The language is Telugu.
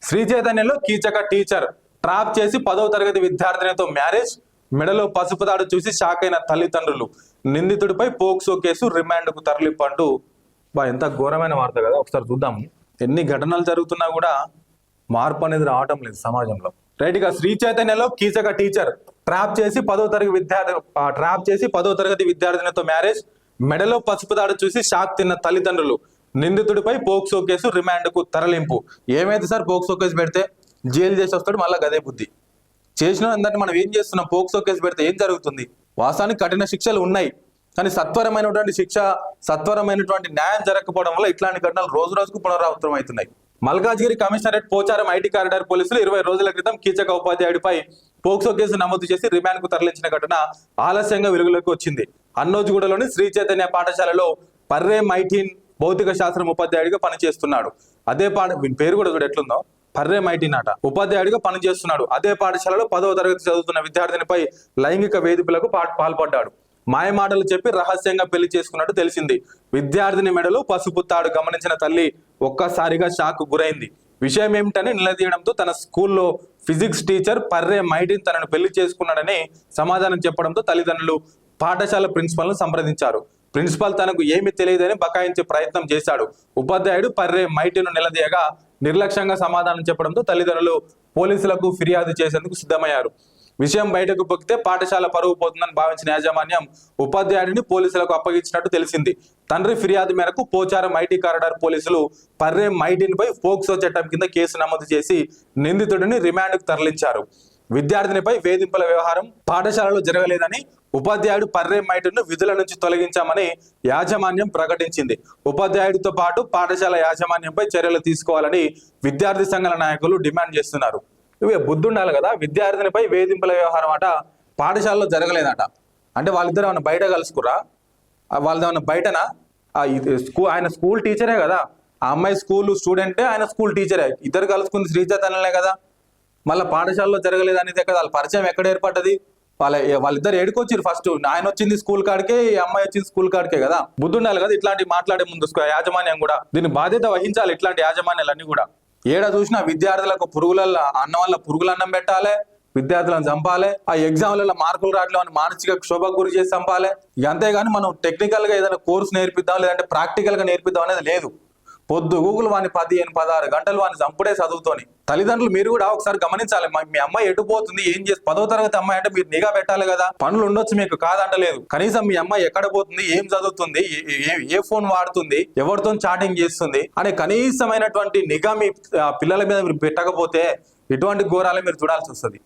శ్రీ చైతన్యలో కీచక టీచర్ ట్రాప్ చేసి 10వ తరగతి విద్యార్థినితో మ్యారేజ్, మెడలో పసుపు తాడు చూసి షాక్ అయిన తల్లిదండ్రులు, నిందితుడిపై పోక్సో కేసు రిమాండ్కు తరలింపు అంటూ ఎంత ఘోరమైన వార్త కదా. ఒకసారి చూద్దాం. ఎన్ని ఘటనలు జరుగుతున్నా కూడా మార్పు అనేది రావటం లేదు సమాజంలో. రైట్ గా శ్రీ చైతన్యలో కీచక టీచర్ ట్రాప్ చేసి 10వ తరగతి విద్యార్థినితో మ్యారేజ్, మెడలో పసుపు తాడు చూసి షాక్ తిన్న తల్లిదండ్రులు, నిందితుడిపై పోక్సో కేసు రిమాండ్కు తరలింపు. ఏమైతే సార్ పోక్సో కేసు పెడితే జైలు చేసి వస్తాడు, మళ్ళీ గదే బుద్ధి చేసిన అందరినీ మనం ఏం చేస్తున్నాం? పోక్సో కేసు పెడితే ఏం జరుగుతుంది? వాస్తవానికి కఠిన శిక్షలు ఉన్నాయి, కానీ సత్వరమైనటువంటి న్యాయం జరగకపోవడం వల్ల ఇట్లాంటి ఘటనలు రోజు రోజుకు పునరావృతం అవుతున్నాయి. Malkajgiri commissionerate Pocharam IT corridor పోలీసులు 20 రోజుల క్రితం కీచక ఉపాధ్యాయుడిపై పోక్సో కేసు నమోదు చేసి రిమాండ్ కు తరలించిన ఘటన ఆలస్యంగా వెలుగులోకి వచ్చింది. అన్నోజుగూడలోని శ్రీ చైతన్య పాఠశాలలో పర్రే మైటీన్ భౌతిక శాస్త్రం ఉపాధ్యాయుడిగా పనిచేస్తున్నాడు. అదే పేరు కూడా చూడు ఎట్లుందో, పర్రే మైటీన్ అట. ఉపాధ్యాయుడిగా పనిచేస్తున్నాడు. అదే పాఠశాలలో 10వ తరగతి చదువుతున్న విద్యార్థినిపై లైంగిక వేధింపులకు పాల్పడ్డాడు. మాయమాటలు చెప్పి రహస్యంగా పెళ్లి చేసుకున్నట్టు తెలిసింది. విద్యార్థిని మెడలో పసుపు తాడు గమనించిన తల్లి ఒక్కసారిగా షాక్ గురైంది. విషయం ఏమిటని నిలదీయడంతో తన స్కూల్లో ఫిజిక్స్ టీచర్ పర్రే మైటీన్ తనను పెళ్లి చేసుకున్నాడని సమాధానం చెప్పడంతో తల్లిదండ్రులు పాఠశాల ప్రిన్సిపల్ ను సంప్రదించారు. ప్రిన్సిపల్ తనకు ఏమీ తెలియదని బకాయించే ప్రయత్నం చేశాడు. ఉపాధ్యాయుడు పర్రే మైటీను నిలదీయగా నిర్లక్ష్యంగా సమాధానం చెప్పడంతో తల్లిదండ్రులు పోలీసులకు ఫిర్యాదు చేసేందుకు సిద్ధమయ్యారు. విషయం బయటకు పొక్కితే పాఠశాల పరువు పోతుందని భావించిన యాజమాన్యం ఉపాధ్యాయుడిని పోలీసులకు అప్పగించినట్టు తెలిసింది. తండ్రి ఫిర్యాదు మేరకు పోచారం ఐటీ కారిడార్ పోలీసులు పర్రే మైటీన్ పై పోక్సో చట్టం కింద కేసు నమోదు చేసి నిందితుడిని రిమాండ్కు తరలించారు. విద్యార్థినిపై వేధింపుల వ్యవహారం పాఠశాలలో జరగలేదని, ఉపాధ్యాయుడు పర్రే మైటీన్ను విధుల నుంచి తొలగించామని యాజమాన్యం ప్రకటించింది. ఉపాధ్యాయుడితో పాటు పాఠశాల యాజమాన్యంపై చర్యలు తీసుకోవాలని విద్యార్థి సంఘాల నాయకులు డిమాండ్ చేస్తున్నారు. ఇవి బుద్ధి ఉండాలి కదా. విద్యార్థినిపై వేధింపుల వ్యవహారం అట పాఠశాలలో జరగలేదట. అంటే వాళ్ళిద్దరు ఏమన్నా బయట కలుసుకురా? వాళ్ళదేమన్నా బయటనా? ఆయన స్కూల్ టీచరే కదా, ఆ అమ్మాయి స్కూల్ స్టూడెంటే, ఆయన స్కూల్ టీచరే. ఇద్దరు కలుసుకుంది శ్రీ చైతన్యలే కదా. మళ్ళీ పాఠశాలలో జరగలేదు అనేది కదా, వాళ్ళ పరిచయం ఎక్కడ ఏర్పడ్డది? వాళ్ళిద్దరు ఏడుకొచ్చారు. ఫస్ట్ ఆయన వచ్చింది స్కూల్ కాడికే, ఈ అమ్మాయి వచ్చింది స్కూల్ కాడికే కదా. బుద్ధి ఉండాలి కదా. ఇట్లాంటి మాట్లాడే ముందు యాజమాన్యం కూడా దీని బాధ్యత వహించాలి. ఇట్లాంటి యాజమాన్యాలన్నీ కూడా ఏడా చూసినా విద్యార్థులకు అన్నం వల్ల పురుగులు అన్నం పెట్టాలి, విద్యార్థులను చంపాలి, ఆ ఎగ్జామ్లలో మార్కులు రావట్లేదు అని మానసిక క్షోభకు గురి చేసి చంపాలి. అంతేగాని మనం టెక్నికల్ గా ఏదైనా కోర్సు నేర్పిద్దాం, లేదంటే ప్రాక్టికల్ గా నేర్పిద్దాం అనేది లేదు. పొద్దు గూగుల్ వాని 15-16 గంటలు వాని చంపుడే చదువుతోని. తల్లిదండ్రులు మీరు కూడా ఒకసారి గమనించాలి. మీ అమ్మాయి ఎటుపోతుంది, ఏం చేసి 10వ తరగతి అమ్మాయి అంటే మీరు నిఘా పెట్టాలి కదా. పనులు ఉండొచ్చు మీకు, కాదంటలేదు. కనీసం మీ అమ్మాయి ఎక్కడ పోతుంది, ఏం చదువుతుంది, ఏ ఫోన్ వాడుతుంది, ఎవరితో చాటింగ్ చేస్తుంది అనే కనీసమైనటువంటి నిఘా మీ పిల్లల మీద మీరు పెట్టకపోతే ఇటువంటి ఘోరాలే మీరు చూడాల్సి వస్తుంది.